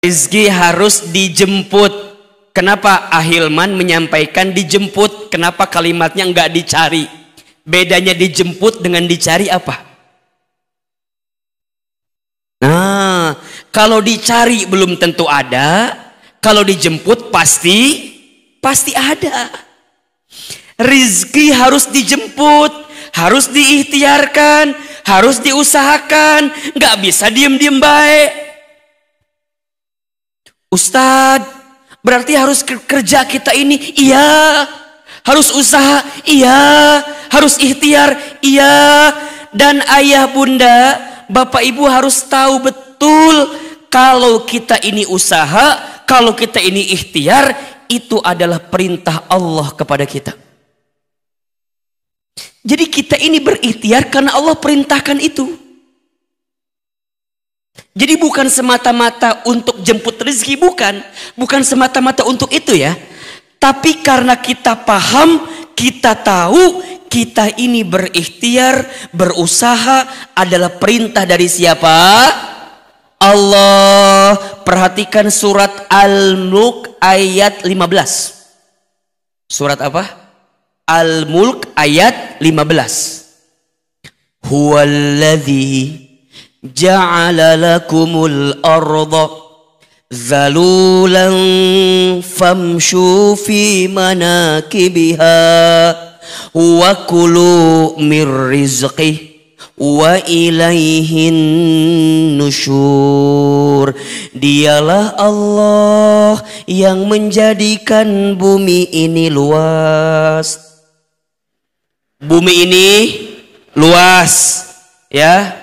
Rizki harus dijemput. Kenapa Ahilman menyampaikan dijemput? Kenapa kalimatnya enggak dicari? Bedanya dijemput dengan dicari apa? Nah, kalau dicari belum tentu ada, kalau dijemput pasti ada. Rizki harus dijemput, harus diikhtiarkan, harus diusahakan, nggak bisa diem-diem baik. Ustadz, berarti harus kerja kita ini, iya. Harus usaha, iya. Harus ikhtiar, iya. Dan ayah bunda, bapak ibu harus tahu betul, kalau kita ini usaha, kalau kita ini ikhtiar, itu adalah perintah Allah kepada kita. Jadi kita ini berikhtiar karena Allah perintahkan itu. Jadi bukan semata-mata untuk jemput rezeki, bukan semata-mata untuk itu ya. Tapi karena kita paham, kita tahu kita ini berikhtiar, berusaha adalah perintah dari siapa? Allah. Perhatikan surat Al-Mulk ayat 15. Surat apa? Al-Mulk ayat 15. Huwallazi ja'ala lakumul arda zalulan famshu fi manakibiha wa kulu mir rizqih wa ilaihin nusyur. Dialah Allah yang menjadikan bumi ini luas. Bumi ini luas ya.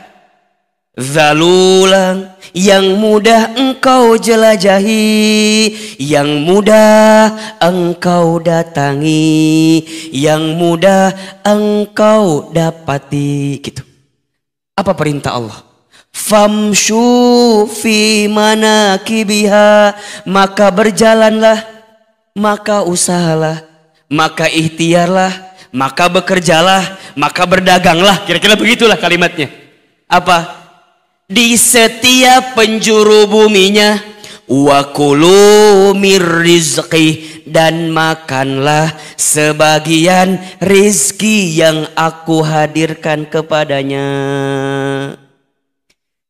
Zalulan, yang mudah engkau jelajahi, yang mudah engkau datangi, yang mudah engkau dapati, gitu. Apa perintah Allah? Famshu fi manakibiha, maka berjalanlah, maka usahalah, maka ikhtiarlah, maka bekerjalah, maka berdaganglah. Kira-kira begitulah kalimatnya. Apa? Di setiap penjuru buminya, wa kulu mir rizqi, dan makanlah sebagian rizki yang aku hadirkan kepadanya.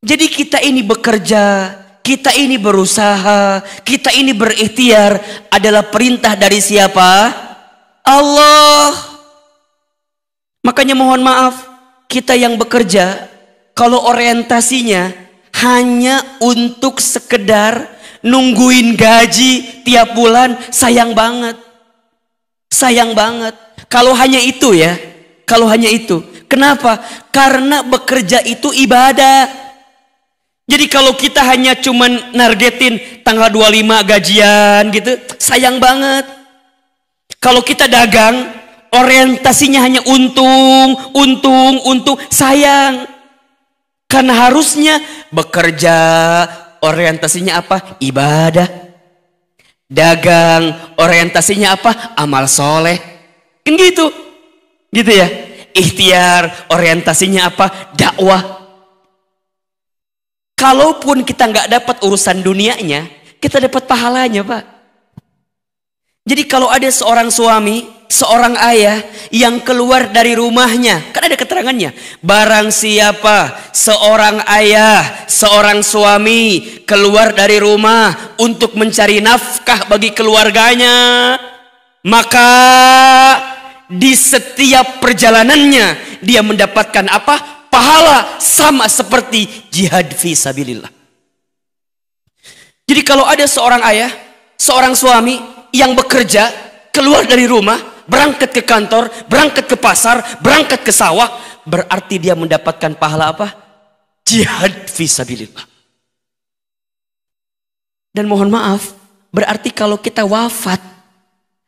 Jadi kita ini bekerja, kita ini berusaha, kita ini berikhtiar adalah perintah dari siapa? Allah. Makanya mohon maaf, kita yang bekerja, kalau orientasinya hanya untuk sekedar nungguin gaji tiap bulan, sayang banget. Sayang banget. Kalau hanya itu ya, kalau hanya itu. Kenapa? Karena bekerja itu ibadah. Jadi kalau kita hanya cuman nargetin tanggal 25 gajian gitu, sayang banget. Kalau kita dagang, orientasinya hanya untung, sayang. Karena harusnya bekerja, orientasinya apa? Ibadah. Dagang, orientasinya apa? Amal soleh. Kan gitu. Gitu ya. Ikhtiar, orientasinya apa? Dakwah. Kalaupun kita nggak dapat urusan dunianya, kita dapat pahalanya, Pak. Jadi kalau ada seorang suami, seorang ayah yang keluar dari rumahnya, kan ada keterangannya. Barang siapa seorang ayah, seorang suami keluar dari rumah untuk mencari nafkah bagi keluarganya, maka di setiap perjalanannya dia mendapatkan apa? Pahala sama seperti jihad fi sabilillah. Jadi kalau ada seorang ayah, seorang suami yang bekerja, keluar dari rumah, berangkat ke kantor, berangkat ke pasar, berangkat ke sawah, berarti dia mendapatkan pahala apa? Jihad fi sabilillah. Dan mohon maaf, berarti kalau kita wafat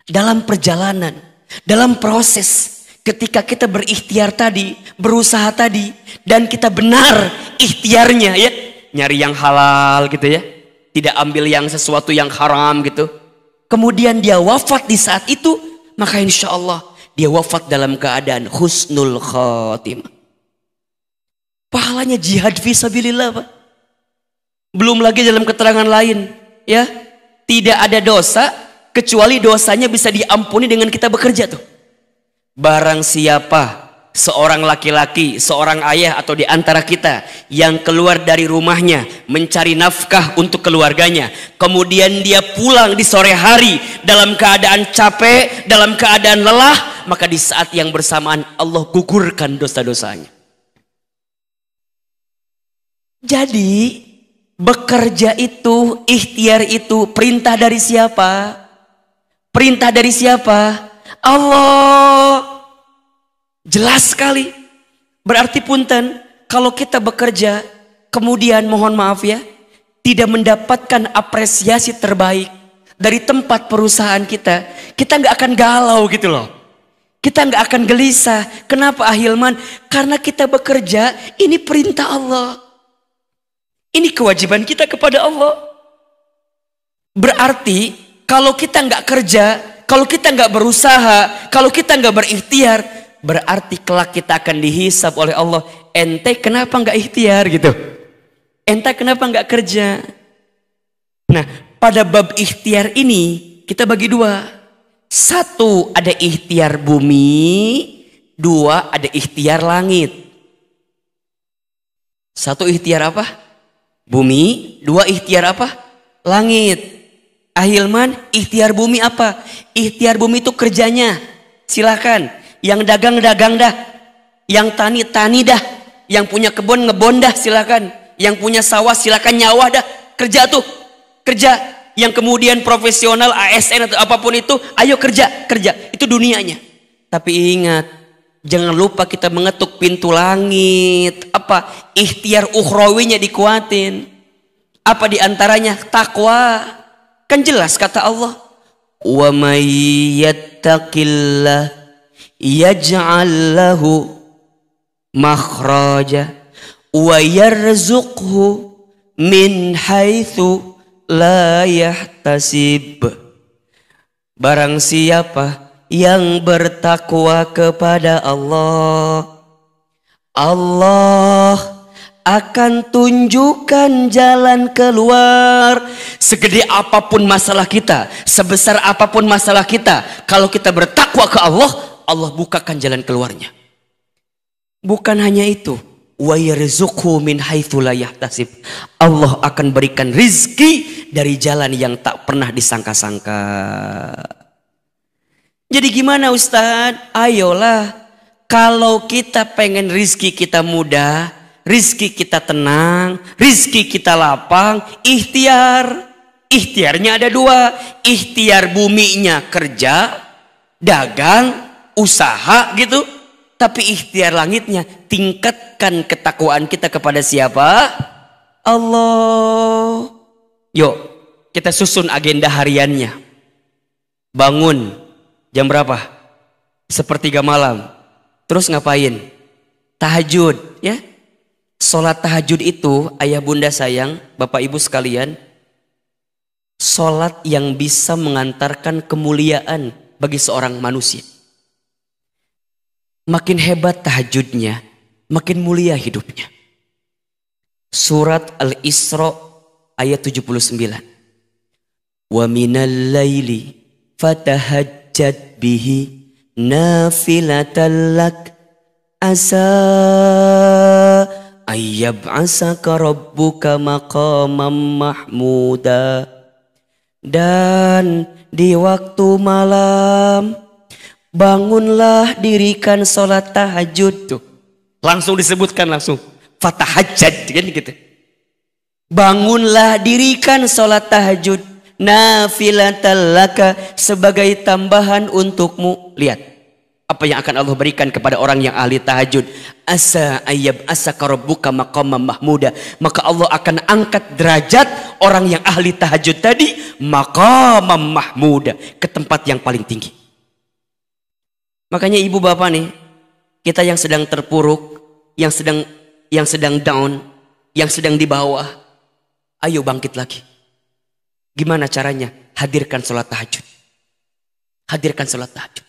dalam perjalanan, dalam proses, ketika kita berikhtiar tadi, berusaha tadi, dan kita benar ikhtiarnya ya, nyari yang halal gitu ya, tidak ambil yang sesuatu yang haram gitu. kemudian dia wafat di saat itu, maka insya Allah dia wafat dalam keadaan husnul khatimah. Pahalanya jihad fisabilillah, Pak. Belum lagi dalam keterangan lain, ya, tidak ada dosa kecuali dosanya bisa diampuni dengan kita bekerja tuh. Barang siapa seorang laki-laki, seorang ayah atau di antara kita yang keluar dari rumahnya mencari nafkah untuk keluarganya, kemudian dia pulang di sore hari dalam keadaan capek, dalam keadaan lelah, maka di saat yang bersamaan Allah gugurkan dosa-dosanya. Jadi bekerja itu, ikhtiar itu perintah dari siapa? Perintah dari siapa? Allah. Jelas sekali. Berarti punten, kalau kita bekerja kemudian mohon maaf ya, tidak mendapatkan apresiasi terbaik dari tempat perusahaan kita, kita nggak akan galau gitu loh. Kita nggak akan gelisah. Kenapa Ahilman? Karena kita bekerja, ini perintah Allah. Ini kewajiban kita kepada Allah. Berarti kalau kita nggak kerja, kalau kita nggak berusaha, kalau kita nggak berikhtiar, berarti kelak kita akan dihisab oleh Allah. Ente kenapa nggak ikhtiar gitu? Ente kenapa nggak kerja? Nah, pada bab ikhtiar ini kita bagi dua. Satu, ada ikhtiar bumi. Dua, ada ikhtiar langit. Satu, ikhtiar apa? Bumi. Dua, ikhtiar apa? Langit. Ahilman, ikhtiar bumi apa? Ikhtiar bumi itu kerjanya. Silakan. Yang dagang dah. Yang tani dah. Yang punya kebun ngebon dah, silakan. Yang punya sawah silakan nyawah dah. Kerja tuh. Kerja. Yang kemudian profesional ASN atau apapun itu, ayo kerja. Itu dunianya. Tapi ingat, jangan lupa kita mengetuk pintu langit. Apa? Ikhtiar ukhrawinya dikuatin. Apa diantaranya? Takwa. Kan jelas kata Allah. Wa may yattaqillah yaj'al lahu makhraja wa yarzuqhu min haitsu la yahtasib. Barang siapa yang bertakwa kepada Allah, Allah akan tunjukkan jalan keluar. Segede apapun masalah kita, sebesar apapun masalah kita, kalau kita bertakwa ke Allah, Allah bukakan jalan keluarnya. Bukan hanya itu, wa yarzuqhu min haitsu la yahtasib. Allah akan berikan rizki dari jalan yang tak pernah disangka-sangka. Jadi gimana Ustadz? Ayolah, kalau kita pengen rizki kita mudah, rizki kita tenang, rizki kita lapang, ikhtiar. Ikhtiarnya ada dua. Ikhtiar buminya kerja, dagang, usaha gitu. Tapi ikhtiar langitnya tingkatkan ketakwaan kita kepada siapa? Allah. Yuk kita susun agenda hariannya. Bangun jam berapa? 1:30 malam. Terus ngapain? Tahajud ya. Sholat tahajud itu ayah bunda sayang, bapak ibu sekalian, sholat yang bisa mengantarkan kemuliaan bagi seorang manusia. Makin hebat tahajudnya, makin mulia hidupnya. Surat Al-Isra ayat 79. Wa minal laili fatahajjad bihi nafilatan lak asa ayyab'asaka rabbuka maqamam mahmuda. Dan di waktu malam bangunlah, dirikan sholat tahajud tuh. Langsung disebutkan langsung. Fatahajjad kan gitu. Bangunlah, dirikan sholat tahajud. Nafilatan laka, sebagai tambahan untukmu. Lihat apa yang akan Allah berikan kepada orang yang ahli tahajud. Asa ayyab asaka rabbuka maqamam mahmuda. Maka Allah akan angkat derajat orang yang ahli tahajud tadi, maqamam mahmuda, ke tempat yang paling tinggi. Makanya ibu bapak nih, kita yang sedang terpuruk, yang sedang down, yang sedang di bawah, ayo bangkit lagi. Gimana caranya? Hadirkan sholat tahajud. Hadirkan sholat tahajud.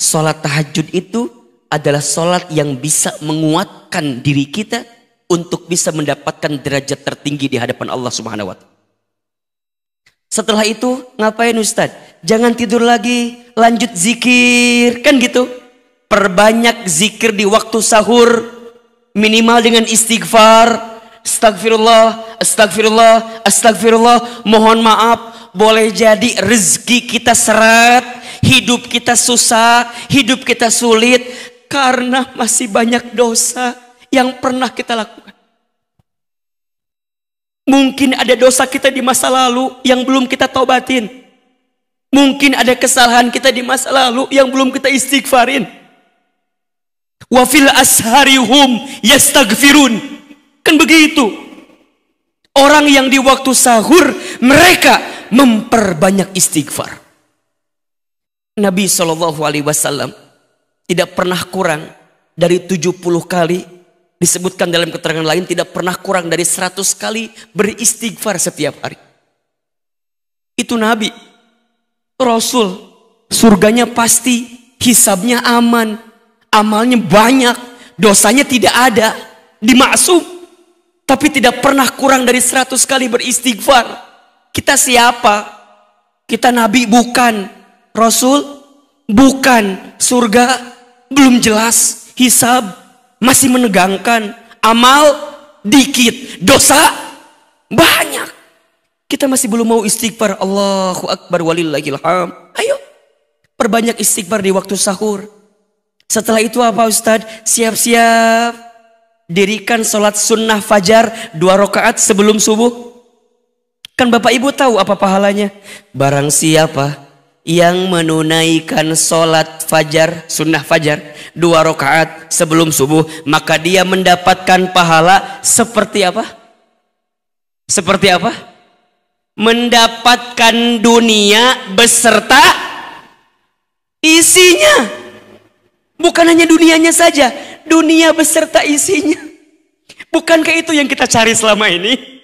Sholat tahajud itu adalah sholat yang bisa menguatkan diri kita untuk bisa mendapatkan derajat tertinggi di hadapan Allah Subhanahu wa Ta'ala. Setelah itu ngapain Ustadz? Jangan tidur lagi, lanjut zikir, kan gitu. Perbanyak zikir di waktu sahur, minimal dengan istighfar. Astagfirullah, astagfirullah, astagfirullah. Mohon maaf, boleh jadi rezeki kita seret, hidup kita susah, hidup kita sulit karena masih banyak dosa yang pernah kita lakukan. Mungkin ada dosa kita di masa lalu yang belum kita taubatin. Mungkin ada kesalahan kita di masa lalu yang belum kita istighfarin. Wa fil asharihum yastaghfirun. Kan begitu. Orang yang di waktu sahur mereka memperbanyak istighfar. Nabi SAW tidak pernah kurang dari 70 kali. Disebutkan dalam keterangan lain tidak pernah kurang dari 100 kali beristighfar setiap hari. Itu Nabi. Rasul. Surganya pasti. Hisabnya aman. Amalnya banyak. Dosanya tidak ada. Dimaksum. Tapi tidak pernah kurang dari 100 kali beristighfar. Kita siapa? Kita Nabi bukan. Rasul bukan. Surga belum jelas. Hisab masih menegangkan. Amal dikit. Dosa banyak. Kita masih belum mau istighfar. Allahu Akbar walillahil hamd. Ayo perbanyak istighfar di waktu sahur. Setelah itu apa Ustadz? Siap-siap dirikan sholat sunnah fajar 2 rakaat sebelum subuh. Kan Bapak Ibu tahu apa pahalanya? Barang siapa yang menunaikan sholat fajar, sunnah fajar 2 rakaat sebelum subuh, maka dia mendapatkan pahala seperti apa? Seperti apa? Mendapatkan dunia beserta isinya. Bukan hanya dunianya saja, dunia beserta isinya. Bukankah itu yang kita cari selama ini?